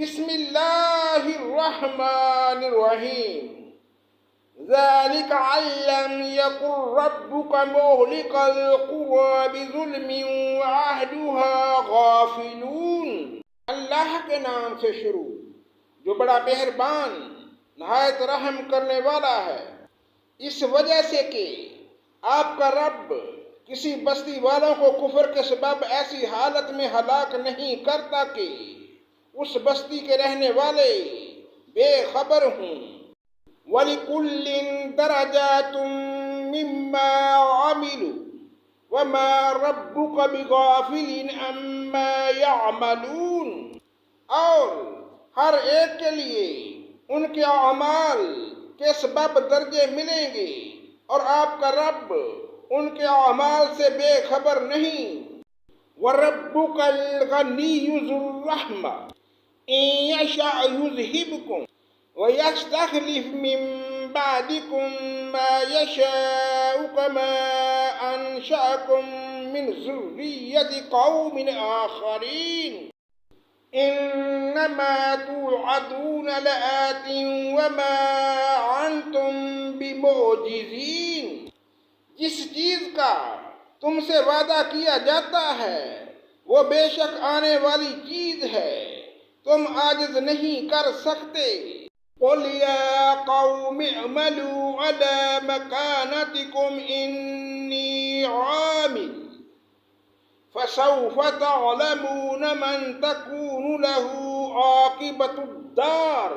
بسم اللہ الرحمن الرحیم ذالک ان لم یکن ربک مہلک القری بظلم واہلها غافلون۔ اللہ کے نام سے شروع جو بڑا مہربان نہایت رحم کرنے والا ہے۔ اس وجہ سے کہ آپ کا رب کسی بستی والوں کو کفر کے سبب ایسی حالت میں ہلاک نہیں کرتا کہ اس بستی کے رہنے والے بے خبر ہوں۔ وَلِكُلٍّ دَرَجَاتٌ مِّمَّا عَمِلُوا وَمَا رَبُّكَ بِغَافِلٍ عَمَّا يَعْمَلُونَ۔ اور ہر ایک کے لیے ان کے اعمال کے سبب درجے ملیں گے، اور آپ کا رب ان کے اعمال سے بے خبر نہیں۔ وَرَبُّكَ الْغَنِيُّ ذُو الرَّحْمَةِ إِن يَشَأْ يُذْهِبْكُمْ وَيَسْتَخْلِفْ مِن بَعْدِكُم مَّا يَشَاءُ كَمَا أَنشَأَكُم مِّن ذُرِّيَّةِ قَوْمٍ آخَرِينَ۔ إِنَّمَا تُوعَدُونَ لَآتٍ وَمَا أَنتُم بِمُعْجِزِينَ۔ جس چیز کا تم سے وعدہ کیا جاتا ہے وہ بے شک آنے والی چیز ہے، تم عاجز نہیں کر سکتے۔ قُلْ يَا قَوْمِ اعْمَلُوا عَلَىٰ مَكَانَتِكُمْ إِنِّي عَامِلٌ فَسَوْفَ تَعْلَمُونَ مَن تَكُونُ لَهُ عَاقِبَةُ الدَّارِ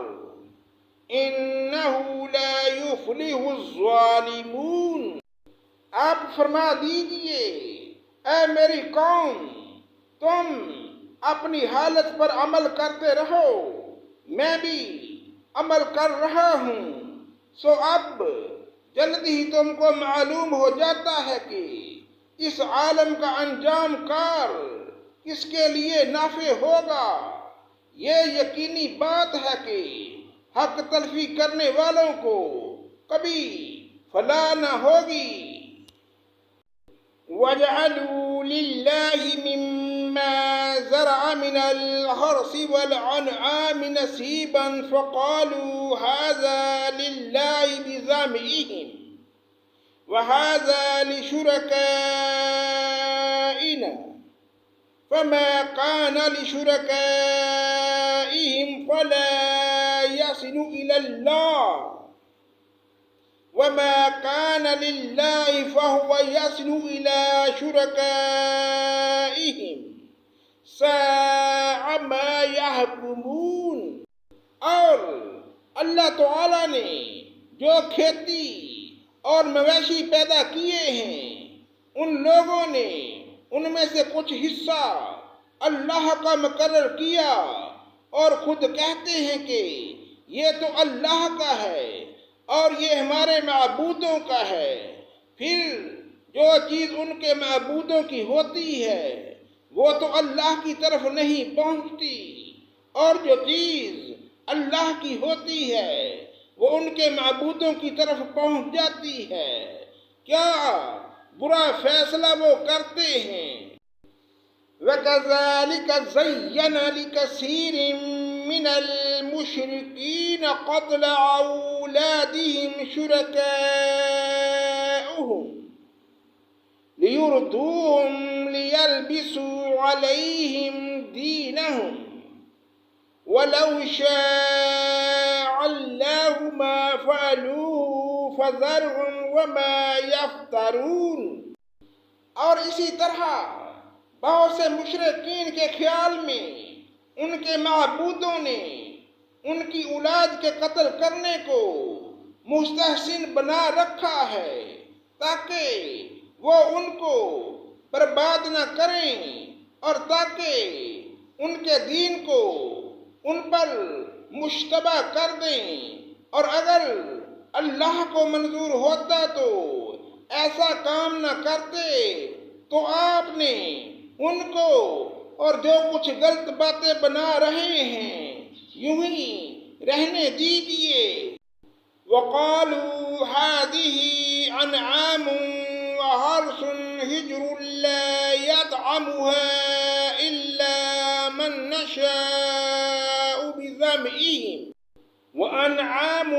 إِنَّهُ لَا يُفْلِحُ الظَّالِمُونَ۔ آپ فرما دیجئے، اے میری قوم، تم اپنی حالت پر عمل کرتے رہو، میں بھی عمل کر رہا ہوں، سو اب جلد ہی تم کو معلوم ہو جاتا ہے کہ اس عالم کا انجام کار کس کے لیے نافع ہوگا۔ یہ یقینی بات ہے کہ حق تلفی کرنے والوں کو کبھی فلاح نہ ہوگی۔ وَجَعَلُوا لِلَّهِ مِمَّا زَرَعَ مِنَ الْحَرْثِ وَالْأَنْعَامِ نَصِيبًا فَقَالُوا هَٰذَا لِلَّهِ بِزَعْمِهِمْ وَهَٰذَا لِشُرَكَائِنَا فَمَا كَانَ لِشُرَكَائِهِمْ فَلَا يَصِلُ إِلَى اللَّهِ وَمَا كَانَ لِلَّهِ فَهُوَ يَصِلُ إِلَى شُرَكَائِهِمْ سَاءَ مَا يَحْكُمُونَ۔ اور اللہ تعالیٰ نے جو کھیتی اور مویشی پیدا کیے ہیں ان لوگوں نے ان میں سے کچھ حصہ اللہ کا مقرر کیا اور خود کہتے ہیں کہ یہ تو اللہ کا ہے اور یہ ہمارے معبودوں کا ہے، پھر جو چیز ان کے معبودوں کی ہوتی ہے وہ تو اللہ کی طرف نہیں پہنچتی، اور جو چیز اللہ کی ہوتی ہے وہ ان کے معبودوں کی طرف پہنچ جاتی ہے۔ کیا برا فیصلہ وہ کرتے ہیں۔ وَكَذَلِكَ زَيَّنَ لِكَثِيرٍ مِّنَ الْمُشْرِكِينَ قَتْلَ أَوْلَادِهِمْ شُرَكَاؤُهُمْ لِيُرْدُوهُمْ لِيَلْبِسُوا عَلَيْهِمْ دِينَهُمْ وَلَوْ شَاءَ اللَّهُ مَا فَعَلُوهُ فَذَرْهُمْ وَمَا يَفْتَرُونَ۔ اور اسی طرح بہت سے مشرکین کے خیال میں ان کے معبودوں نے ان کی اولاد کے قتل کرنے کو مستحسن بنا رکھا ہے تاکہ وہ ان کو برباد نہ کریں اور تاکہ ان کے دین کو ان پر مشتبہ کر دیں، اور اگر اللہ کو منظور ہوتا تو ایسا کام نہ کرتے، تو آپ نے ان کو اور جو کچھ غلط باتیں بنا رہے ہیں یوں ہی رہنے دیجئے۔ وَقَالُوا هَٰذِهِ أَنْعَامٌ وَحَرْثٌ حِجْرٌ لَّا يَطْعَمُهَا إِلَّا مَن نَّشَاءُ أنعامهم وأنعام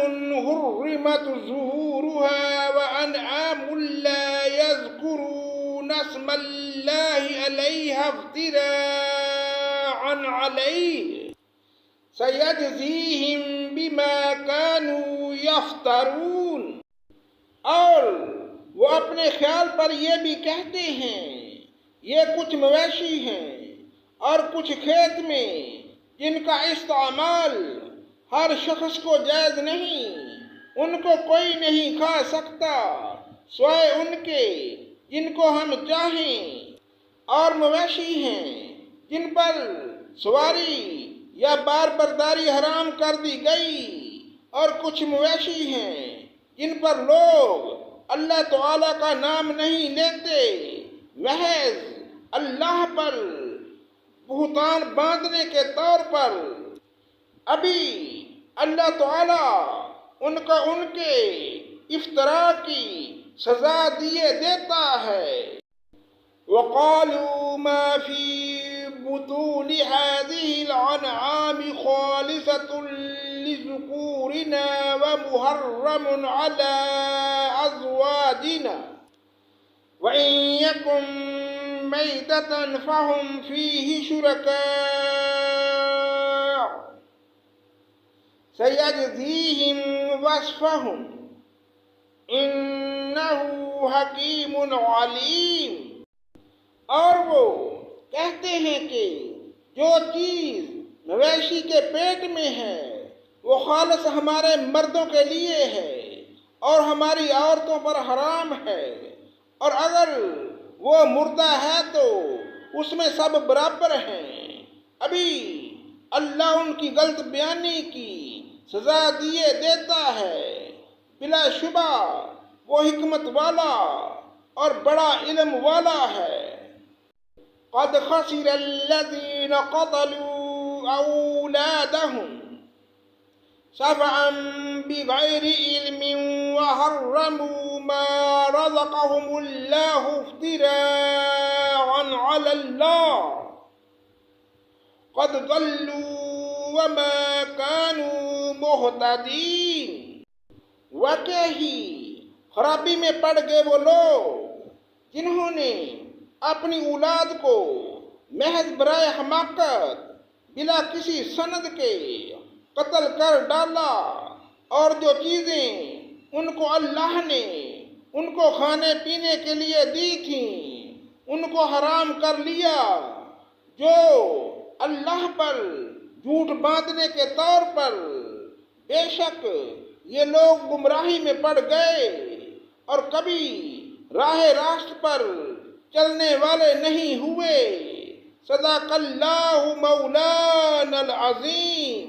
حرمت ظهورها وأنعام لا يذكرون اسم الله عليها افتراء عليه سيجزيهم بما كانوا يفترون۔ اور وہ اپنے خیال پر یہ بھی کہتے ہیں یہ کچھ مویشی ہیں اور کچھ کھیت میں جن کا استعمال ہر شخص کو جائز نہیں، ان کو کوئی نہیں کھا سکتا سوائے ان کے جن کو ہم چاہیں، اور مویشی ہیں جن پر سواری یا بار برداری حرام کر دی گئی، اور کچھ مویشی ہیں جن پر لوگ اللہ تعالیٰ کا نام نہیں لیتے، محض اللہ پر بہتان باندھنے کے طور پر۔ ابھی اللہ تعالیٰ ان کے افطرا کی سزا دیے دیتا ہے۔ وَقَالُوا مَا فِي بُطُونِ هَذِهِ الْأَنْعَامِ خَالِصَةٌ لِذُكُورِنَا وَمُحَرَّمٌ عَلَىٰ أَزْوَاجِنَا وَإِن يَكُن مَيْتَةً فَهُمْ فِيهِ شُرَكَاءُ سَيَجْزِيهِمْ وَصْفَهُمْ إِنَّهُ حَكِيمٌ عَلِيمٌ۔ اور وہ کہتے ہیں کہ جو چیز مویشی کے پیٹ میں ہے وہ خالص ہمارے مردوں کے لیے ہے اور ہماری عورتوں پر حرام ہے، اور اگر وہ مردہ ہے تو اس میں سب برابر ہیں۔ ابھی اللہ ان کی غلط بیانی کی سزا دیے دیتا ہے، بلا شبہ وہ حکمت والا اور بڑا علم والا ہے۔ قد خسر الذين قتلوا أولادهم سفعا بغير علم وحرموا ما رزقهم الله افتراء على الله قد ضلوا وما كانوا مهتدين۔ واقعی خرابی میں پڑ گئے وہ لوگ جنہوں نے اپنی اولاد کو محض برائے حماقت بلا کسی سند کے قتل کر ڈالا، اور جو چیزیں ان کو اللہ نے ان کو کھانے پینے کے لیے دی تھیں ان کو حرام کر لیا، جو اللہ پر جھوٹ باندھنے کے طور پر۔ بے شک یہ لوگ گمراہی میں پڑ گئے اور کبھی راہ راست پر چلنے والے نہیں ہوئے۔ صدق اللہ مولانا العظیم۔